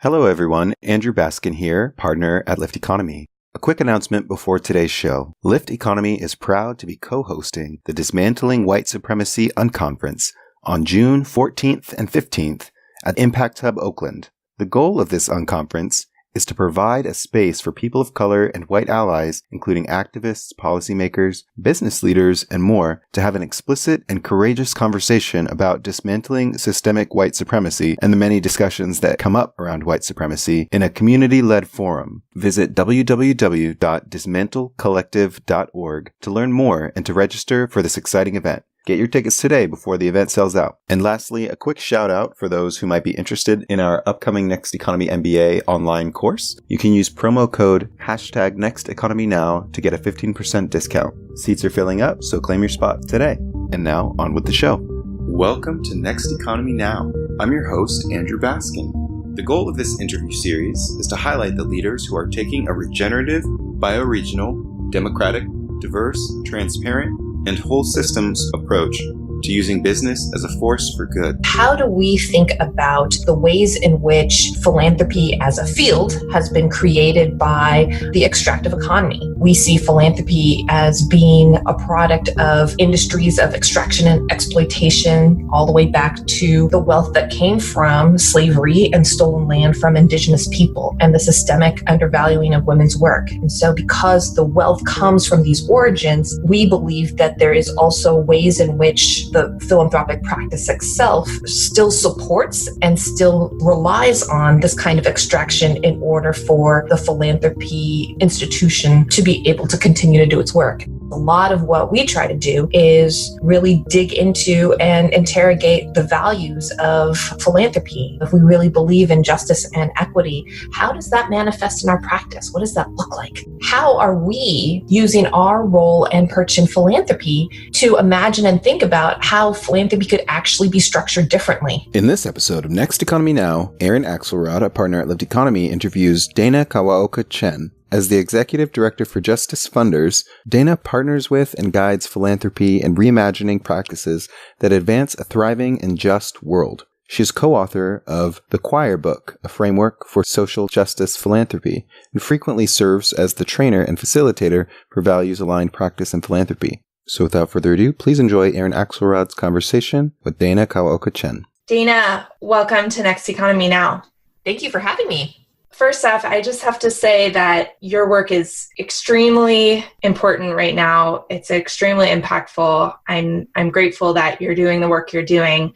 Hello everyone, Andrew Baskin here, partner at Lyft Economy. A quick announcement before today's show. Lyft Economy is proud to be co-hosting the Dismantling White Supremacy Unconference on June 14th and 15th at Impact Hub Oakland. The goal of this unconference is to provide a space for people of color and white allies, including activists, policymakers, business leaders, and more, to have an explicit and courageous conversation about dismantling systemic white supremacy and the many discussions that come up around white supremacy in a community-led forum. Visit www.dismantlecollective.org to learn more and to register for this exciting event. Get your tickets today before the event sells out. And lastly, a quick shout out for those who might be interested in our upcoming Next Economy MBA online course. You can use promo code #NextEconomyNow to get a 15% discount. Seats are filling up, so claim your spot today. And now, on with the show. Welcome to Next Economy Now. I'm your host, Andrew Baskin. The goal of this interview series is to highlight the leaders who are taking a regenerative, bioregional, democratic, diverse, transparent, and whole systems approach to using business as a force for good. How do we think about the ways in which philanthropy as a field has been created by the extractive economy? We see philanthropy as being a product of industries of extraction and exploitation, all the way back to the wealth that came from slavery and stolen land from indigenous people and the systemic undervaluing of women's work. And so because the wealth comes from these origins, we believe that there is also ways in which the philanthropic practice itself still supports and still relies on this kind of extraction in order for the philanthropy institution to be able to continue to do its work. A lot of what we try to do is really dig into and interrogate the values of philanthropy. If we really believe in justice and equity, how does that manifest in our practice? What does that look like? How are we using our role and perch in philanthropy to imagine and think about how philanthropy could actually be structured differently? In this episode of Next Economy Now, Aaron Axelrod, a partner at Lyft Economy, interviews Dana Kawaoka-Chen. As the Executive Director for Justice Funders, Dana partners with and guides philanthropy and reimagining practices that advance a thriving and just world. She is co-author of The Choir Book, a framework for social justice philanthropy, and frequently serves as the trainer and facilitator for values-aligned practice and philanthropy. So without further ado, please enjoy Aaron Axelrod's conversation with Dana Kawaoka-Chen. Dana, welcome to Next Economy Now. Thank you for having me. First off, I just have to say that your work is extremely important right now. It's extremely impactful. I'm grateful that you're doing the work you're doing.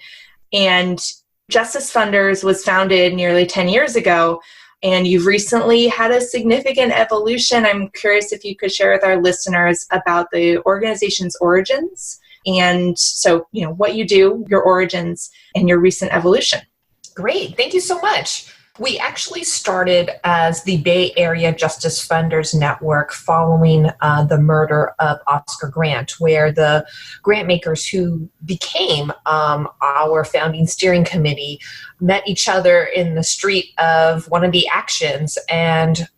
And Justice Funders was founded nearly 10 years ago, and you've recently had a significant evolution. I'm curious if you could share with our listeners about the organization's origins and what you do, your origins, and your recent evolution. Great. Thank you so much. We actually started as the Bay Area Justice Funders Network following the murder of Oscar Grant, where the grant makers who became our founding steering committee met each other in the street of one of the actions and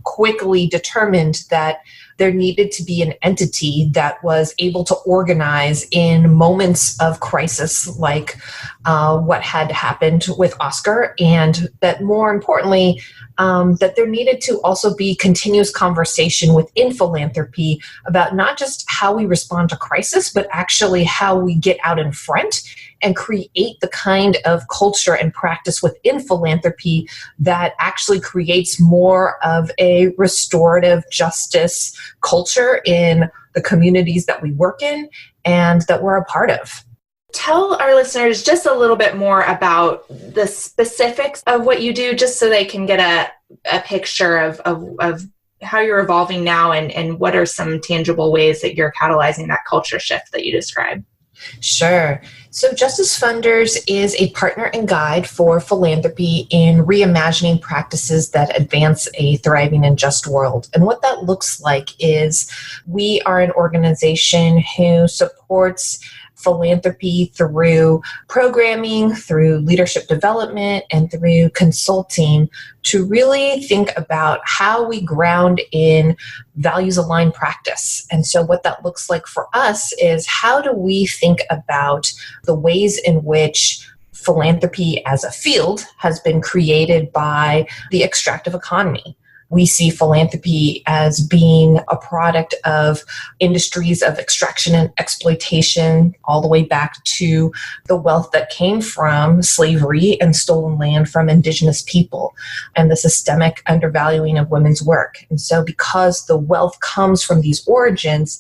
quickly determined that there needed to be an entity that was able to organize in moments of crisis like what had happened with Oscar, and that more importantly, that there needed to also be continuous conversation within philanthropy about not just how we respond to crisis, but actually how we get out in front and create the kind of culture and practice within philanthropy that actually creates more of a restorative justice culture in the communities that we work in and that we're a part of. Tell our listeners just a little bit more about the specifics of what you do, just so they can get a picture of how you're evolving now and what are some tangible ways that you're catalyzing that culture shift that you described. Sure. So Justice Funders is a partner and guide for philanthropy in reimagining practices that advance a thriving and just world. And what that looks like is we are an organization who supports philanthropy through programming, through leadership development, and through consulting to really think about how we ground in values-aligned practice. And so what that looks like for us is how do we think about the ways in which philanthropy as a field has been created by the extractive economy. We see philanthropy as being a product of industries of extraction and exploitation, all the way back to the wealth that came from slavery and stolen land from indigenous people, and the systemic undervaluing of women's work. And so because the wealth comes from these origins,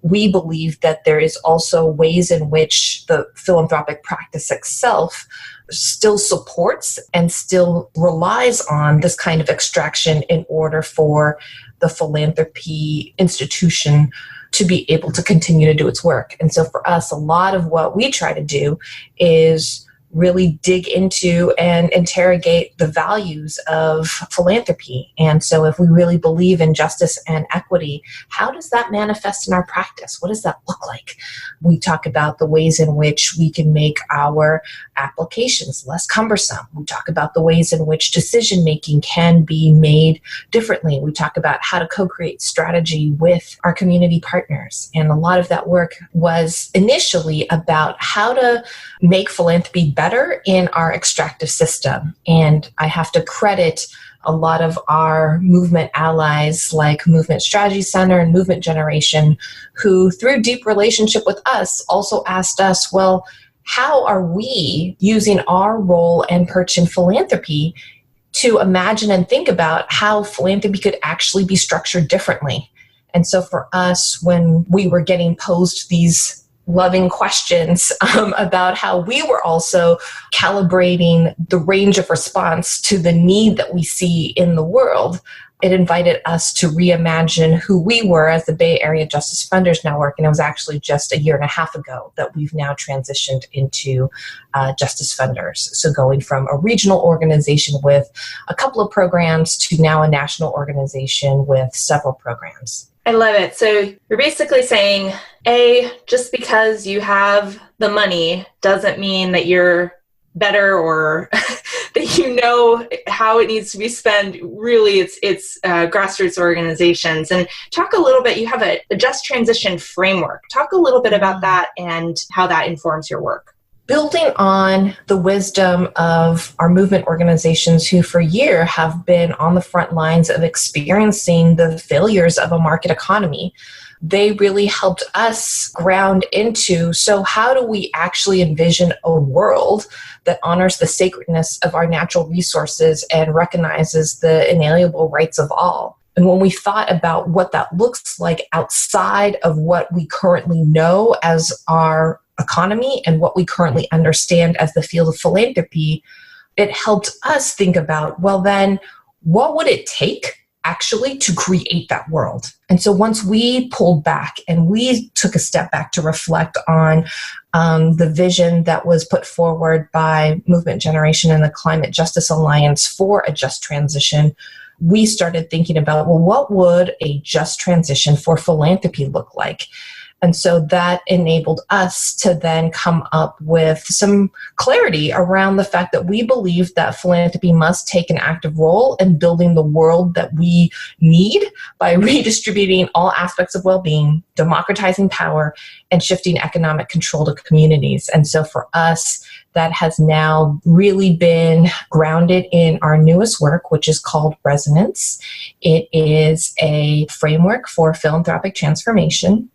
we believe that there is also ways in which the philanthropic practice itself still supports and still relies on this kind of extraction in order for the philanthropy institution to be able to continue to do its work. And so for us, a lot of what we try to do is really dig into and interrogate the values of philanthropy. And so if we really believe in justice and equity, how does that manifest in our practice? What does that look like? We talk about the ways in which we can make our applications less cumbersome. We talk about the ways in which decision-making can be made differently. We talk about how to co-create strategy with our community partners. And a lot of that work was initially about how to make philanthropy better in our extractive system. And I have to credit a lot of our movement allies like Movement Strategy Center and Movement Generation, who through deep relationship with us also asked us, well, how are we using our role and perch in philanthropy to imagine and think about how philanthropy could actually be structured differently? And so for us, when we were getting posed these loving questions about how we were also calibrating the range of response to the need that we see in the world, it invited us to reimagine who we were as the Bay Area Justice Funders Network. And it was actually just a year and a half ago that we've now transitioned into Justice Funders. So going from a regional organization with a couple of programs to now a national organization with several programs. I love it. So you're basically saying, just because you have the money doesn't mean that you're better or that you know how it needs to be spent. Really, it's grassroots organizations. And talk a little bit, you have a just transition framework. Talk a little bit about that and how that informs your work. Building on the wisdom of our movement organizations who for years have been on the front lines of experiencing the failures of a market economy, they really helped us ground into, so how do we actually envision a world that honors the sacredness of our natural resources and recognizes the inalienable rights of all? And when we thought about what that looks like outside of what we currently know as our economy and what we currently understand as the field of philanthropy, it helped us think about, well, then what would it take actually to create that world? And so once we pulled back and we took a step back to reflect on the vision that was put forward by Movement Generation and the Climate Justice Alliance for a just transition, we started thinking about, well, what would a just transition for philanthropy look like? And so that enabled us to then come up with some clarity around the fact that we believe that philanthropy must take an active role in building the world that we need by redistributing all aspects of well-being, democratizing power, and shifting economic control to communities. And so for us, that has now really been grounded in our newest work, which is called Resonance. It is a framework for philanthropic transformation.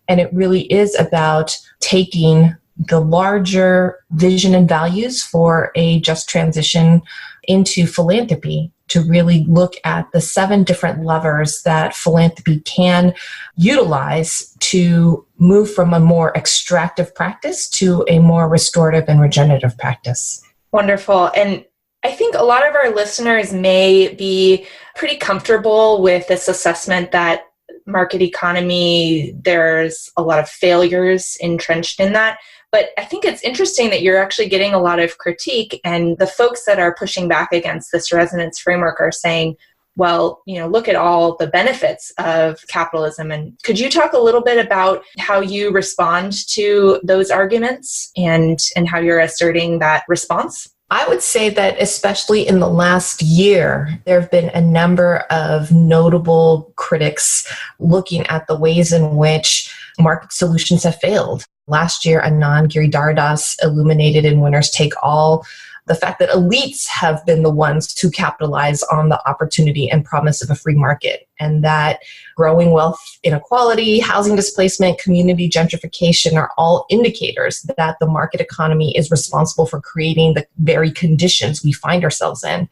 And it really is about taking the larger vision and values for a just transition into philanthropy to really look at the 7 different levers that philanthropy can utilize to move from a more extractive practice to a more restorative and regenerative practice. Wonderful. And I think a lot of our listeners may be pretty comfortable with this assessment that market economy, there's a lot of failures entrenched in that. But I think it's interesting that you're actually getting a lot of critique, and the folks that are pushing back against this resonance framework are saying, well, look at all the benefits of capitalism. And could you talk a little bit about how you respond to those arguments and how you're asserting that response? I would say that especially in the last year, there have been a number of notable critics looking at the ways in which market solutions have failed. Last year, Anand Giridharadas illuminated in Winners Take All the fact that elites have been the ones to capitalize on the opportunity and promise of a free market, and that growing wealth inequality, housing displacement, community gentrification are all indicators that the market economy is responsible for creating the very conditions we find ourselves in.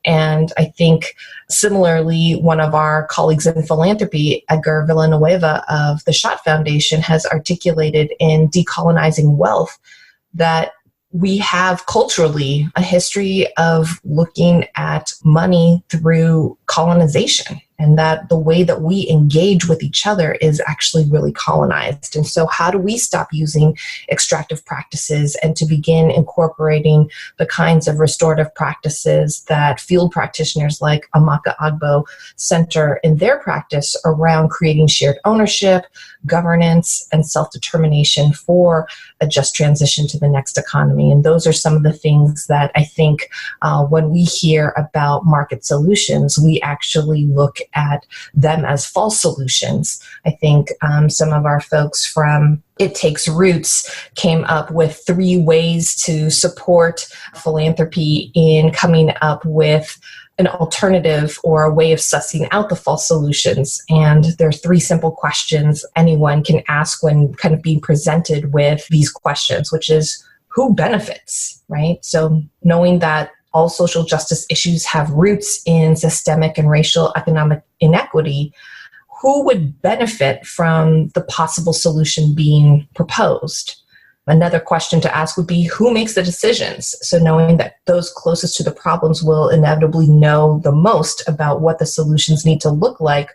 And I think similarly, one of our colleagues in philanthropy, Edgar Villanueva of the Schott Foundation, has articulated in Decolonizing Wealth that we have culturally a history of looking at money through colonization, and that the way that we engage with each other is actually really colonized. And so how do we stop using extractive practices and to begin incorporating the kinds of restorative practices that field practitioners like Amaka Agbo center in their practice around creating shared ownership, governance, and self-determination for a just transition to the next economy? And those are some of the things that I think when we hear about market solutions, we actually look at them as false solutions. I think some of our folks from It Takes Roots came up with 3 ways to support philanthropy in coming up with an alternative or a way of sussing out the false solutions. And there are 3 simple questions anyone can ask when kind of being presented with these questions, which is who benefits, right? So knowing that all social justice issues have roots in systemic and racial economic inequity, who would benefit from the possible solution being proposed? Another question to ask would be who makes the decisions? So knowing that those closest to the problems will inevitably know the most about what the solutions need to look like,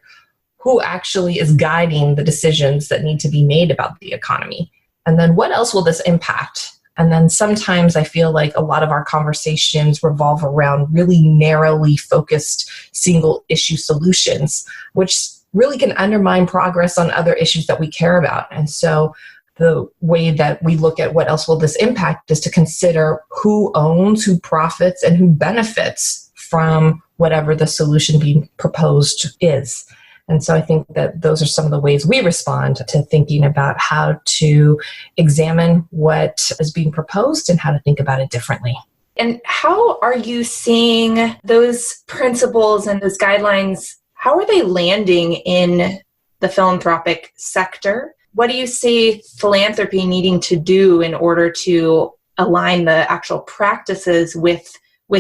who actually is guiding the decisions that need to be made about the economy? And then what else will this impact? And then sometimes I feel like a lot of our conversations revolve around really narrowly focused single issue solutions, which really can undermine progress on other issues that we care about. And so the way that we look at what else will this impact is to consider who owns, who profits, and who benefits from whatever the solution being proposed is. And so I think that those are some of the ways we respond to thinking about how to examine what is being proposed and how to think about it differently. And how are you seeing those principles and those guidelines, how are they landing in the philanthropic sector? What do you see philanthropy needing to do in order to align the actual practices with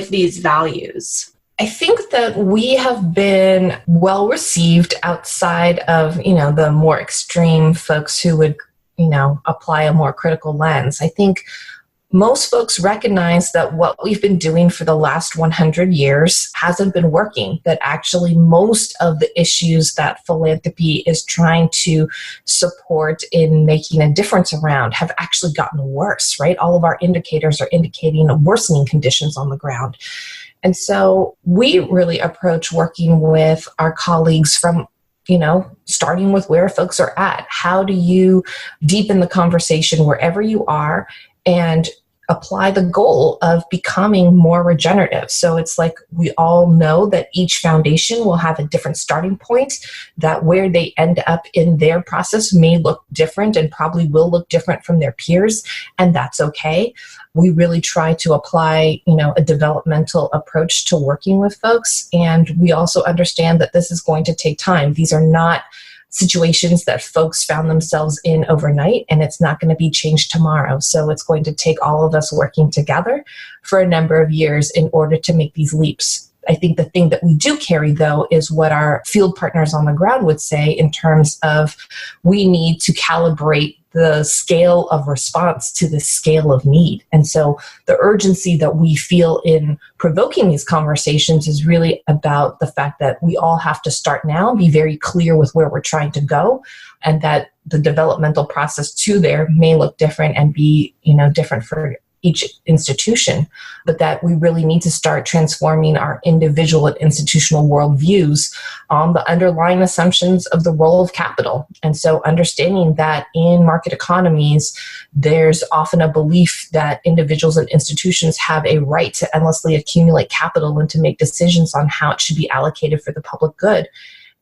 these values? I think that we have been well received outside of, the more extreme folks who would, apply a more critical lens. I think most folks recognize that what we've been doing for the last 100 years hasn't been working, that actually most of the issues that philanthropy is trying to support in making a difference around have actually gotten worse, right? All of our indicators are indicating worsening conditions on the ground. And so we really approach working with our colleagues from, starting with where folks are at. How do you deepen the conversation wherever you are and apply the goal of becoming more regenerative? So it's like we all know that each foundation will have a different starting point, that where they end up in their process may look different and probably will look different from their peers, and that's okay. We really try to apply, a developmental approach to working with folks, and we also understand that this is going to take time. These are not situations that folks found themselves in overnight, and it's not going to be changed tomorrow. So it's going to take all of us working together for a number of years in order to make these leaps. I think the thing that we do carry, though, is what our field partners on the ground would say in terms of we need to calibrate the scale of response to the scale of need. And so the urgency that we feel in provoking these conversations is really about the fact that we all have to start now and be very clear with where we're trying to go, and that the developmental process to there may look different and be, different for each institution, but that we really need to start transforming our individual and institutional worldviews on the underlying assumptions of the role of capital. And so understanding that in market economies, there's often a belief that individuals and institutions have a right to endlessly accumulate capital and to make decisions on how it should be allocated for the public good.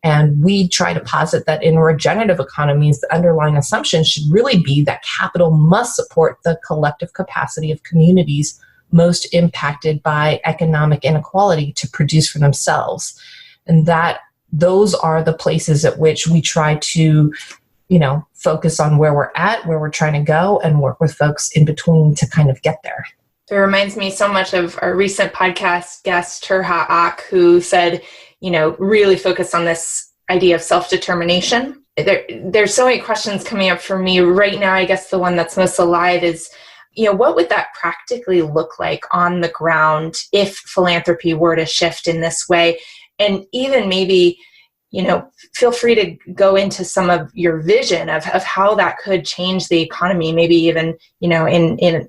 And we try to posit that in regenerative economies, the underlying assumption should really be that capital must support the collective capacity of communities most impacted by economic inequality to produce for themselves. And that those are the places at which we try to, focus on where we're at, where we're trying to go, and work with folks in between to kind of get there. It reminds me so much of our recent podcast guest, Turha Ak, who said, really focus on this idea of self-determination. There's so many questions coming up for me right now. I guess the one that's most alive is, what would that practically look like on the ground if philanthropy were to shift in this way? And even maybe, feel free to go into some of your vision of how that could change the economy, maybe even, in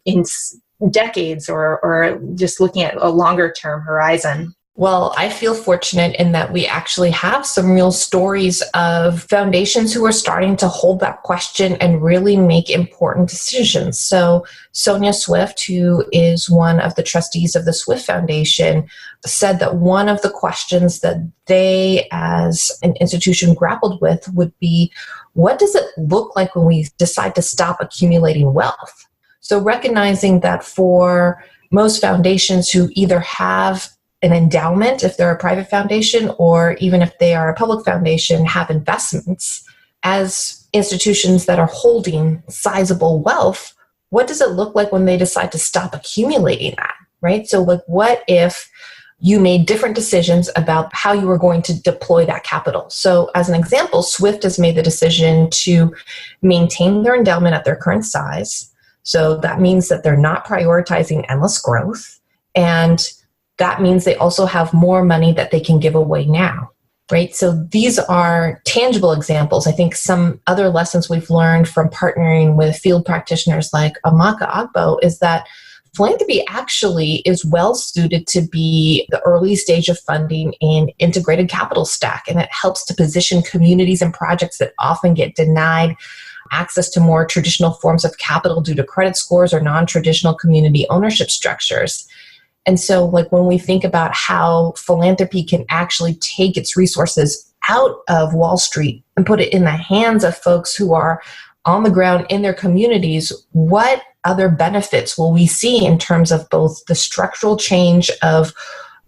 decades or just looking at a longer term horizon. Well, I feel fortunate in that we actually have some real stories of foundations who are starting to hold that question and really make important decisions. So Sonia Swift, who is one of the trustees of the Swift Foundation, said that one of the questions that they as an institution grappled with would be, what does it look like when we decide to stop accumulating wealth? So recognizing that for most foundations who either have an endowment, if they're a private foundation, or even if they are a public foundation, have investments, as institutions that are holding sizable wealth, what does it look like when they decide to stop accumulating that, right? So what if you made different decisions about how you were going to deploy that capital? So as an example, Swift has made the decision to maintain their endowment at their current size. So that means that they're not prioritizing endless growth. And that means they also have more money that they can give away now, right? So these are tangible examples. I think some other lessons we've learned from partnering with field practitioners like Amaka Agbo is that philanthropy actually is well suited to be the early stage of funding in integrated capital stack, and it helps to position communities and projects that often get denied access to more traditional forms of capital due to credit scores or non-traditional community ownership structures. And so when we think about how philanthropy can actually take its resources out of Wall Street and put it in the hands of folks who are on the ground in their communities, what other benefits will we see in terms of both the structural change of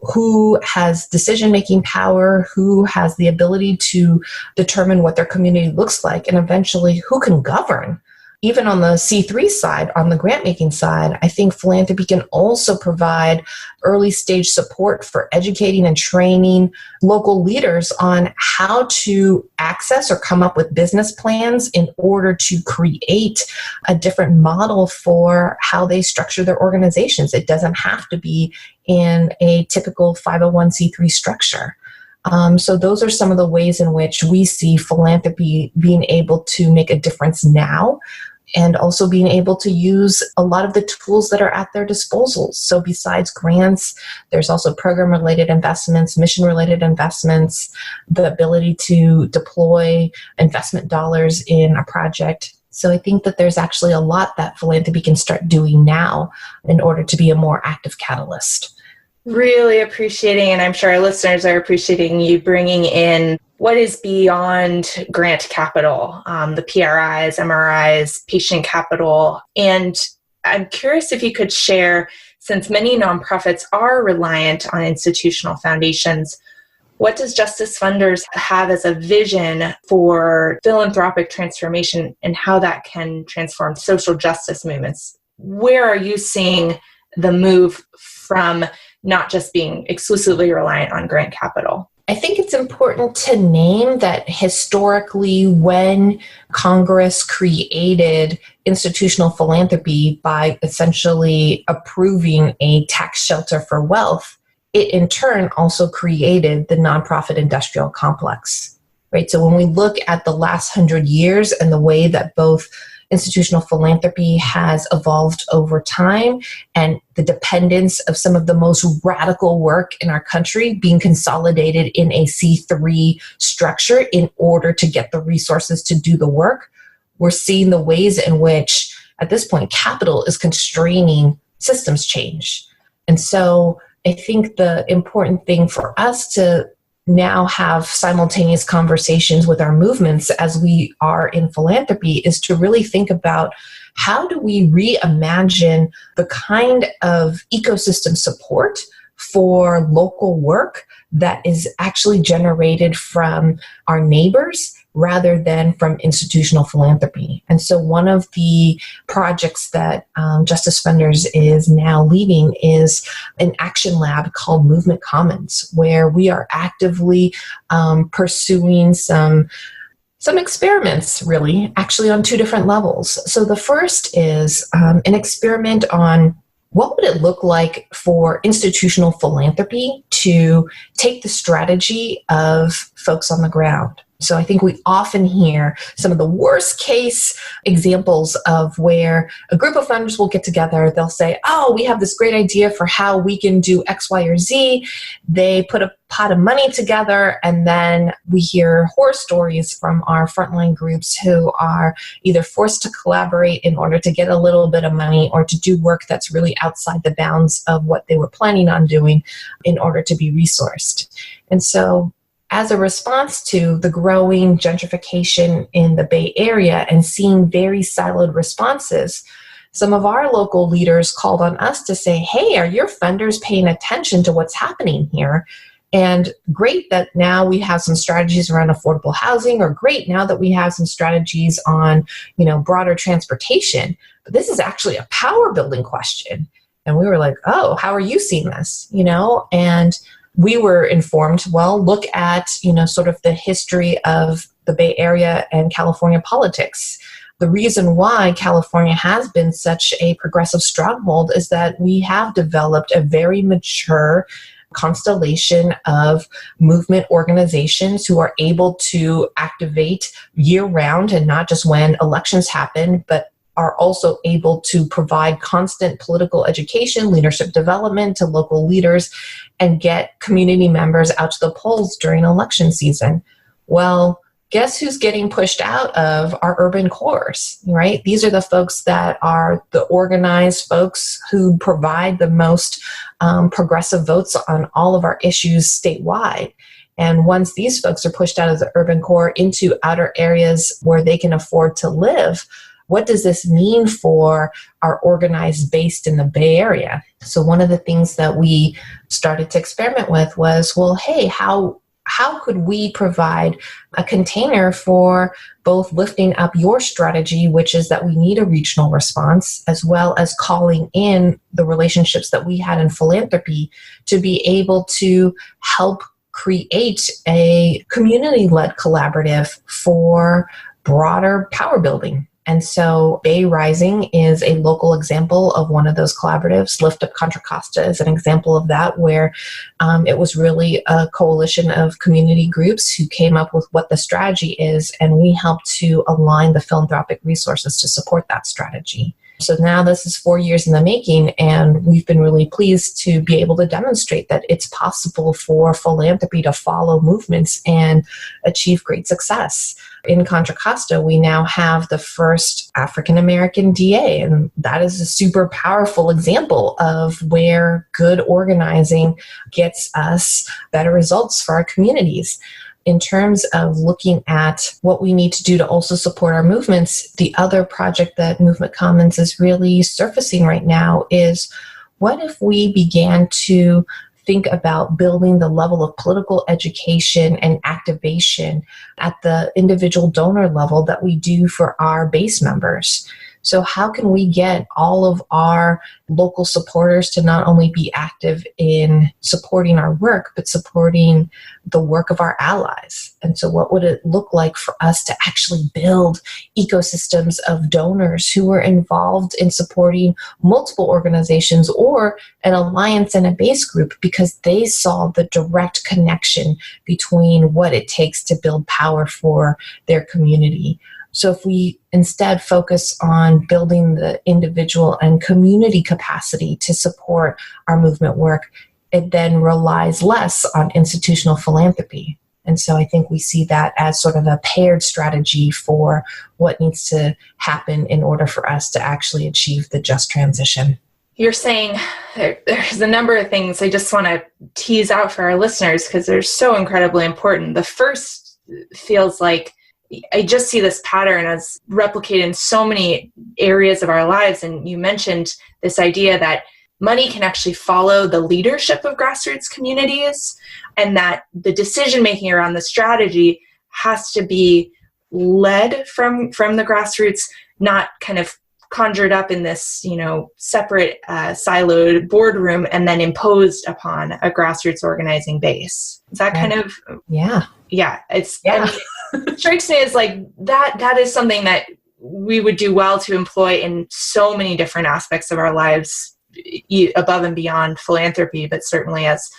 who has decision-making power, who has the ability to determine what their community looks like, and eventually who can govern? Even on the C3 side, on the grant-making side, I think philanthropy can also provide early-stage support for educating and training local leaders on how to access or come up with business plans in order to create a different model for how they structure their organizations. It doesn't have to be in a typical 501c3 structure. So those are some of the ways in which we see philanthropy being able to make a difference now, and also being able to use a lot of the tools that are at their disposal. So besides grants, there's also program-related investments, mission-related investments, the ability to deploy investment dollars in a project. So I think that there's actually a lot that philanthropy can start doing now in order to be a more active catalyst. Really appreciating, and I'm sure our listeners are appreciating you bringing in what is beyond grant capital, the PRIs, MRIs, patient capital. And I'm curious if you could share, since many nonprofits are reliant on institutional foundations, what does Justice Funders have as a vision for philanthropic transformation and how that can transform social justice movements? Where are you seeing the move from not just being exclusively reliant on grant capital? I think it's important to name that historically, when Congress created institutional philanthropy by essentially approving a tax shelter for wealth, it in turn also created the nonprofit industrial complex, right? So when we look at the last 100 years and the way that both institutional philanthropy has evolved over time, and the dependence of some of the most radical work in our country being consolidated in a C3 structure in order to get the resources to do the work, we're seeing the ways in which, at this point, capital is constraining systems change. And so I think the important thing for us to now have simultaneous conversations with our movements as we are in philanthropy is to really think about how do we reimagine the kind of ecosystem support for local work that is actually generated from our neighbors rather than from institutional philanthropy. And so one of the projects that Justice Funders is now leading is an action lab called Movement Commons, where we are actively pursuing some experiments, really, actually on two different levels. So the first is an experiment on what would it look like for institutional philanthropy to take the strategy of folks on the ground. So I think we often hear some of the worst case examples of where a group of funders will get together. They'll say, oh, we have this great idea for how we can do X, Y, or Z. They put a pot of money together, and then we hear horror stories from our frontline groups who are either forced to collaborate in order to get a little bit of money or to do work that's really outside the bounds of what they were planning on doing in order to be resourced. And so as a response to the growing gentrification in the Bay Area and seeing very siloed responses, some of our local leaders called on us to say, hey, are your funders paying attention to what's happening here? And great that now we have some strategies around affordable housing, or great now that we have some strategies on, broader transportation. But this is actually a power building question. And we were like, oh, how are you seeing this? And we were informed, well, look at, sort of the history of the Bay Area and California politics. The reason why California has been such a progressive stronghold is that we have developed a very mature constellation of movement organizations who are able to activate year-round and not just when elections happen, but are also able to provide constant political education, leadership development to local leaders, and get community members out to the polls during election season. Well, guess who's getting pushed out of our urban cores, right? These are the folks that are the organized folks who provide the most progressive votes on all of our issues statewide. And once these folks are pushed out of the urban core into outer areas where they can afford to live, what does this mean for our organized base in the Bay Area? So one of the things that we started to experiment with was, well, hey, how could we provide a container for both lifting up your strategy, which is that we need a regional response, as well as calling in the relationships that we had in philanthropy to be able to help create a community-led collaborative for broader power building. And so Bay Rising is a local example of one of those collaboratives. Lift Up Contra Costa is an example of that, where it was really a coalition of community groups who came up with what the strategy is, and we helped to align the philanthropic resources to support that strategy. So now this is 4 years in the making, and we've been really pleased to be able to demonstrate that it's possible for philanthropy to follow movements and achieve great success. In Contra Costa, we now have the first African-American DA, and that is a super powerful example of where good organizing gets us better results for our communities. In terms of looking at what we need to do to also support our movements, the other project that Movement Commons is really surfacing right now is, what if we began to think about building the level of political education and activation at the individual donor level that we do for our base members? So how can we get all of our local supporters to not only be active in supporting our work, but supporting the work of our allies? And so what would it look like for us to actually build ecosystems of donors who are involved in supporting multiple organizations or an alliance and a base group, because they saw the direct connection between what it takes to build power for their community? So if we instead focus on building the individual and community capacity to support our movement work, it then relies less on institutional philanthropy. And so I think we see that as sort of a paired strategy for what needs to happen in order for us to actually achieve the just transition. You're saying there's a number of things I just want to tease out for our listeners because they're so incredibly important. The first feels like I just see this pattern as replicated in so many areas of our lives. And you mentioned this idea that money can actually follow the leadership of grassroots communities, and that the decision-making around the strategy has to be led from the grassroots, not kind of conjured up in this, separate siloed boardroom and then imposed upon a grassroots organizing base. Is that kind of? Yeah. Yeah. It strikes me as like that is something that we would do well to employ in so many different aspects of our lives, above and beyond philanthropy, but certainly as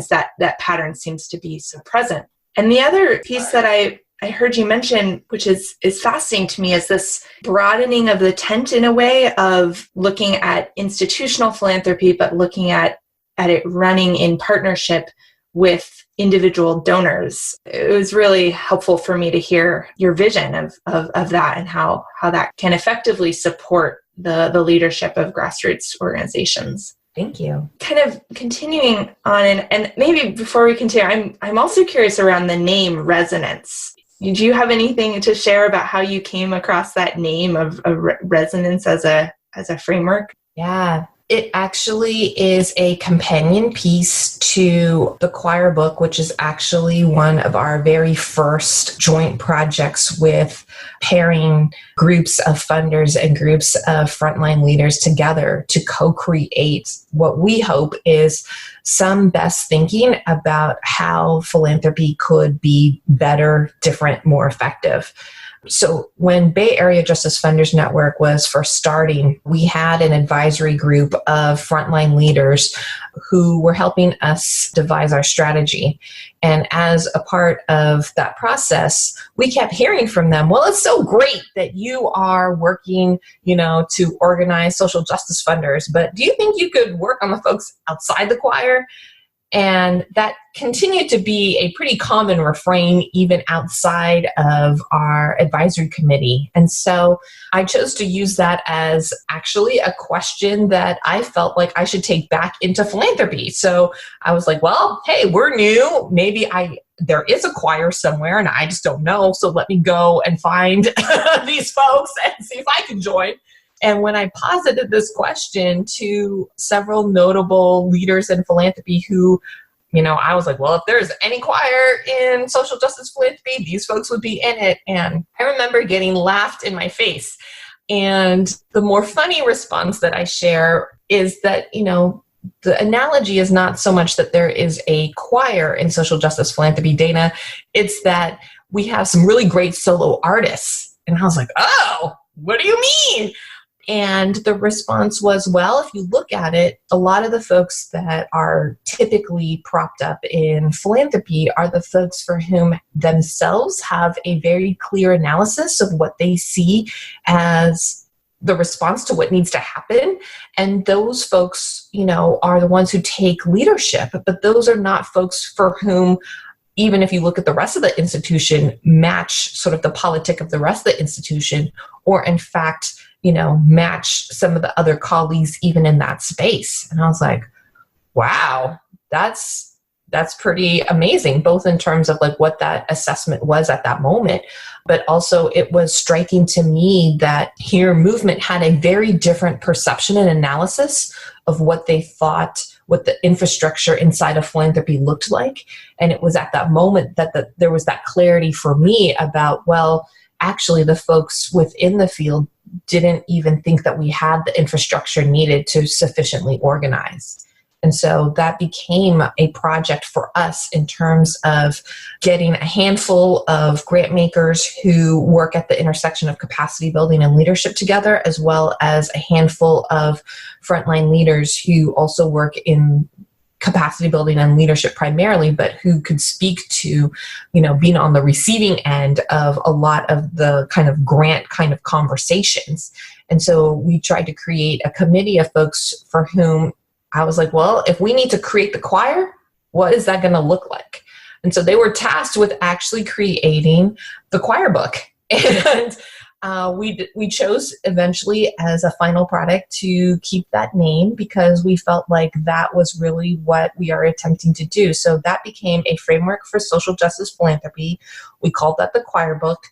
that pattern seems to be so present. And the other piece that I heard you mention, which is fascinating to me, is this broadening of the tent in a way of looking at institutional philanthropy, but looking at it running in partnership with individual donors. It was really helpful for me to hear your vision of that and how that can effectively support the leadership of grassroots organizations. Thank you. Kind of continuing on, and maybe before we continue, I'm also curious around the name Resonance. Do you have anything to share about how you came across that name of Resonance as a framework? Yeah. It actually is a companion piece to the choir book, which is actually one of our very first joint projects with pairing groups of funders and groups of frontline leaders together to co-create what we hope is some best thinking about how philanthropy could be better, different, more effective. So when Bay Area Justice Funders Network was first starting, we had an advisory group of frontline leaders who were helping us devise our strategy. And as a part of that process, we kept hearing from them, well, it's so great that you are working, to organize social justice funders, but do you think you could work on the folks outside the choir? And that continued to be a pretty common refrain even outside of our advisory committee. And so I chose to use that as actually a question that I felt like I should take back into philanthropy. So I was like, well, hey, we're new. Maybe there is a choir somewhere and I just don't know. So let me go and find these folks and see if I can join. And when I posited this question to several notable leaders in philanthropy who, I was like, well, if there's any choir in social justice philanthropy, these folks would be in it. And I remember getting laughed in my face. And the more funny response that I share is that, the analogy is not so much that there is a choir in social justice philanthropy, Dana. It's that we have some really great solo artists. And I was like, oh, what do you mean? And the response was, well, if you look at it, a lot of the folks that are typically propped up in philanthropy are the folks for whom themselves have a very clear analysis of what they see as the response to what needs to happen. And those folks, are the ones who take leadership, but those are not folks for whom, even if you look at the rest of the institution, match sort of the politic of the rest of the institution, or in fact, match some of the other colleagues even in that space. And I was like, wow, that's pretty amazing, both in terms of like what that assessment was at that moment, but also it was striking to me that here movement had a very different perception and analysis of what they thought, what the infrastructure inside of philanthropy looked like. And it was at that moment that there was that clarity for me about, well, actually the folks within the field didn't even think that we had the infrastructure needed to sufficiently organize. And so that became a project for us in terms of getting a handful of grant makers who work at the intersection of capacity building and leadership together, as well as a handful of frontline leaders who also work in capacity building and leadership primarily, but who could speak to, being on the receiving end of a lot of the kind of grant kind of conversations. And so we tried to create a committee of folks for whom I was like, well, if we need to create the choir, what is that going to look like? And so they were tasked with actually creating the choir book. And We chose eventually as a final product to keep that name because we felt like that was really what we are attempting to do. So that became a framework for social justice philanthropy. We called that the Choir Book.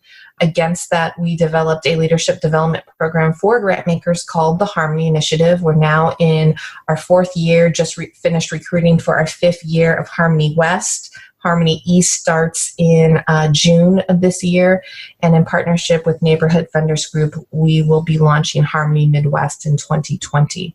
Against that, we developed a leadership development program for grant makers called the Harmony Initiative. We're now in our 4th year, just finished recruiting for our 5th year of Harmony West. Harmony East starts in June of this year, and in partnership with Neighborhood Funders Group, we will be launching Harmony Midwest in 2020.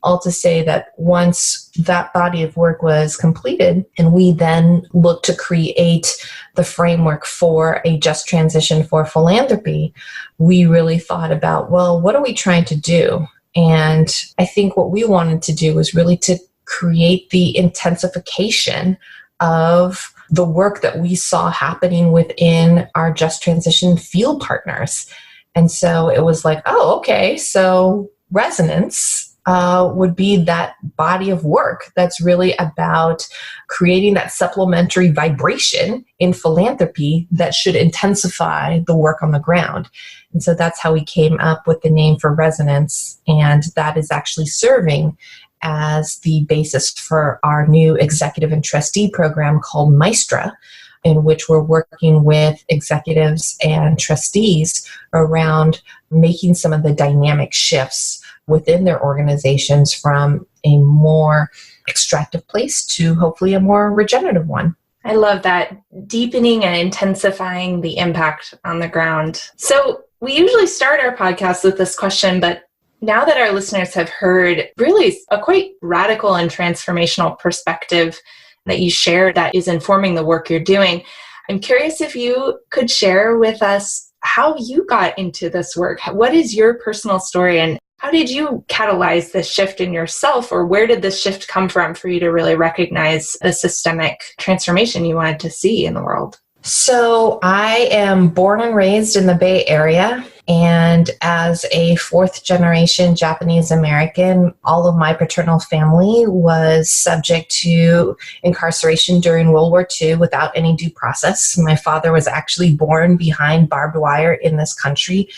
All to say that once that body of work was completed, and we then looked to create the framework for a just transition for philanthropy, we really thought about, well, what are we trying to do? And I think what we wanted to do was really to create the intensification of the work that we saw happening within our Just Transition field partners. And so it was like, oh, okay, so resonance would be that body of work that's really about creating that supplementary vibration in philanthropy that should intensify the work on the ground. And so that's how we came up with the name for Resonance, and that is actually serving as the basis for our new executive and trustee program called Maestra, in which we're working with executives and trustees around making some of the dynamic shifts within their organizations from a more extractive place to hopefully a more regenerative one. I love that, deepening and intensifying the impact on the ground. So we usually start our podcast with this question, but now that our listeners have heard really a quite radical and transformational perspective that you share that is informing the work you're doing, I'm curious if you could share with us how you got into this work. What is your personal story, and how did you catalyze this shift in yourself, or where did this shift come from for you to really recognize the systemic transformation you wanted to see in the world? So I am born and raised in the Bay Area, and as a 4th generation Japanese American, all of my paternal family was subject to incarceration during World War II without any due process. My father was actually born behind barbed wire in this country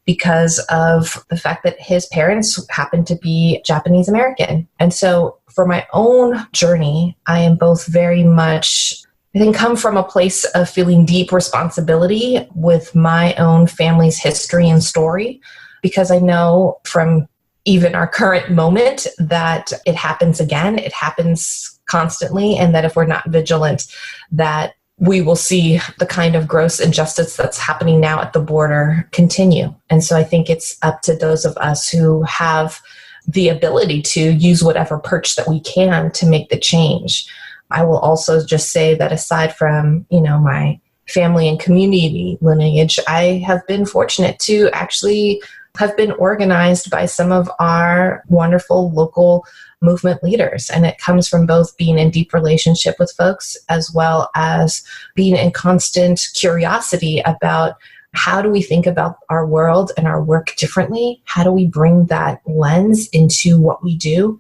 because of the fact that his parents happened to be Japanese American. And so for my own journey, I am both very much, I think, come from a place of feeling deep responsibility with my own family's history and story, because I know from even our current moment that it happens again, it happens constantly, and that if we're not vigilant, that we will see the kind of gross injustice that's happening now at the border continue. And so I think it's up to those of us who have the ability to use whatever perch that we can to make the change. I will also just say that aside from, my family and community lineage, I have been fortunate to actually have been organized by some of our wonderful local movement leaders. And it comes from both being in deep relationship with folks as well as being in constant curiosity about how do we think about our world and our work differently? How do we bring that lens into what we do?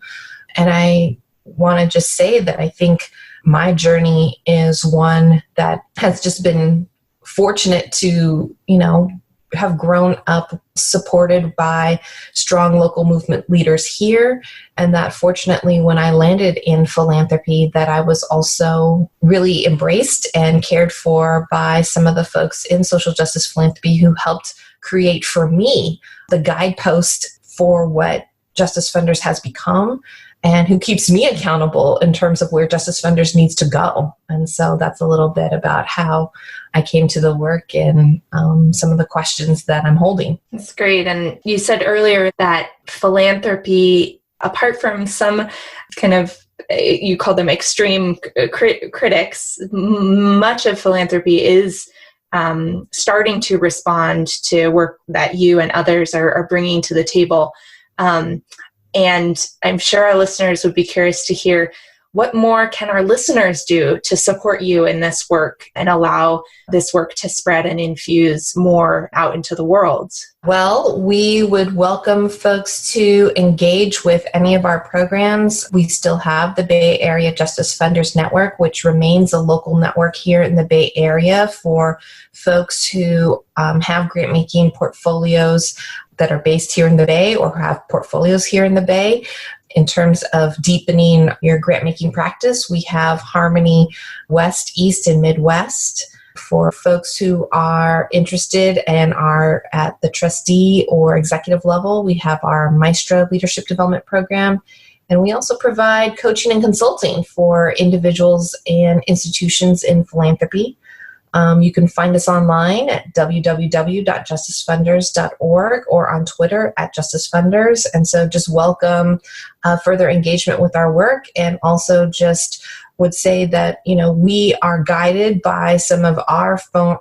And I want to just say that I think my journey is one that has just been fortunate to, have grown up supported by strong local movement leaders here. And that fortunately, when I landed in philanthropy, that I was also really embraced and cared for by some of the folks in social justice philanthropy who helped create for me the guidepost for what Justice Funders has become, and who keeps me accountable in terms of where Justice Funders needs to go. And so that's a little bit about how I came to the work and some of the questions that I'm holding. That's great. And you said earlier that philanthropy, apart from some kind of, you call them extreme critics, much of philanthropy is starting to respond to work that you and others are bringing to the table. And I'm sure our listeners would be curious to hear, what more can our listeners do to support you in this work and allow this work to spread and infuse more out into the world? Well, we would welcome folks to engage with any of our programs. We still have the Bay Area Justice Funders Network, which remains a local network here in the Bay Area for folks who have grant-making portfolios that are based here in the Bay or have portfolios here in the Bay. In terms of deepening your grant-making practice, we have Harmony West, East, and Midwest. For folks who are interested and are at the trustee or executive level, we have our Maestro Leadership Development Program. And we also provide coaching and consulting for individuals and institutions in philanthropy. You can find us online at www.justicefunders.org or on Twitter at justicefunders. And so just welcome further engagement with our work, and also just would say that, we are guided by some of our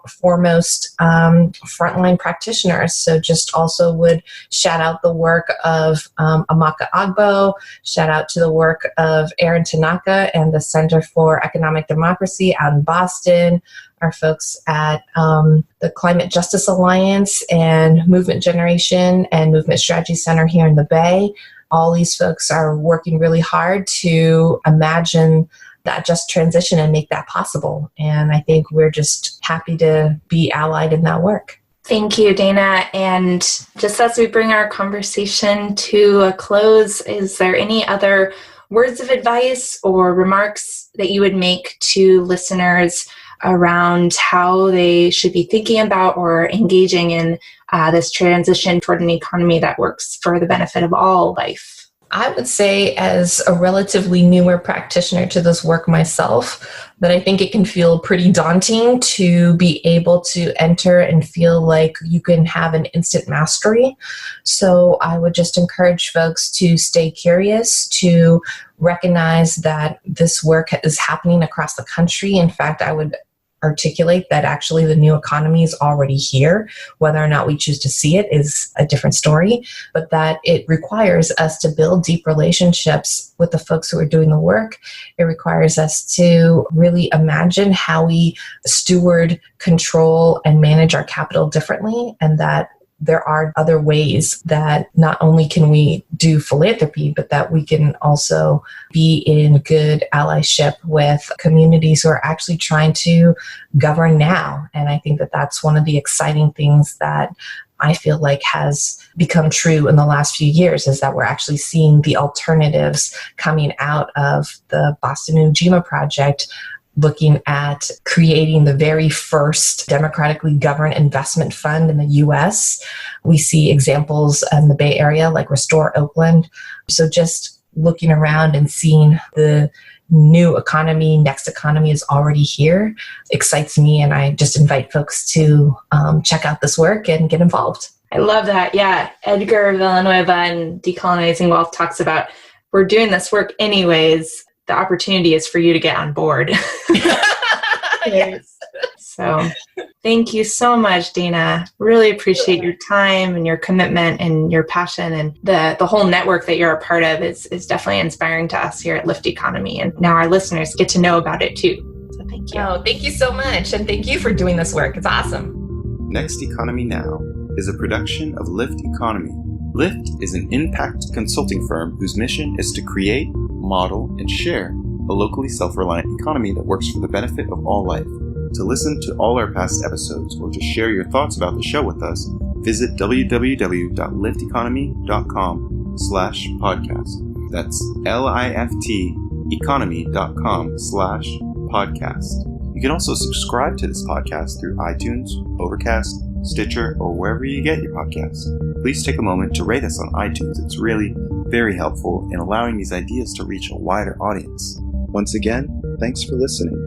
foremost frontline practitioners. So just also would shout out the work of Amaka Agbo, shout out to the work of Aaron Tanaka and the Center for Economic Democracy out in Boston, our folks at the Climate Justice Alliance and Movement Generation and Movement Strategy Center here in the Bay. All these folks are working really hard to imagine that just transition and make that possible. And I think we're just happy to be allied in that work. Thank you, Dana. And just as we bring our conversation to a close, is there any other words of advice or remarks that you would make to listeners around how they should be thinking about or engaging in this transition toward an economy that works for the benefit of all life? I would say, as a relatively newer practitioner to this work myself, that I think it can feel pretty daunting to be able to enter and feel like you can have an instant mastery. So I would just encourage folks to stay curious, to recognize that this work is happening across the country. In fact, I would articulate that actually the new economy is already here. Whether or not we choose to see it is a different story, but that it requires us to build deep relationships with the folks who are doing the work. It requires us to really imagine how we steward, control, and manage our capital differently, and that there are other ways that not only can we do philanthropy, but that we can also be in good allyship with communities who are actually trying to govern now. And I think that that's one of the exciting things that I feel like has become true in the last few years, is that we're actually seeing the alternatives coming out of the Boston Ujima Project, looking at creating the very first democratically governed investment fund in the U.S. We see examples in the Bay Area like Restore Oakland. So just looking around and seeing the new economy, next economy is already here, excites me. And I just invite folks to check out this work and get involved. I love that. Yeah. Edgar Villanueva in Decolonizing Wealth talks about, we're doing this work anyways. The opportunity is for you to get on board. Yes. So thank you so much, Dana. Really appreciate your time and your commitment and your passion, and the whole network that you're a part of is definitely inspiring to us here at Lift Economy. And now our listeners get to know about it too. So thank you. Oh, thank you so much. And thank you for doing this work. It's awesome. Next Economy Now is a production of Lift Economy. Lift is an impact consulting firm whose mission is to create, model, and share a locally self-reliant economy that works for the benefit of all life. To listen to all our past episodes or to share your thoughts about the show with us, visit www.lifteconomy.com/podcast. That's LIFT economy.com/podcast. You can also subscribe to this podcast through iTunes, Overcast, Stitcher, or wherever you get your podcasts. Please take a moment to rate us on iTunes. It's really very helpful in allowing these ideas to reach a wider audience. Once again, thanks for listening.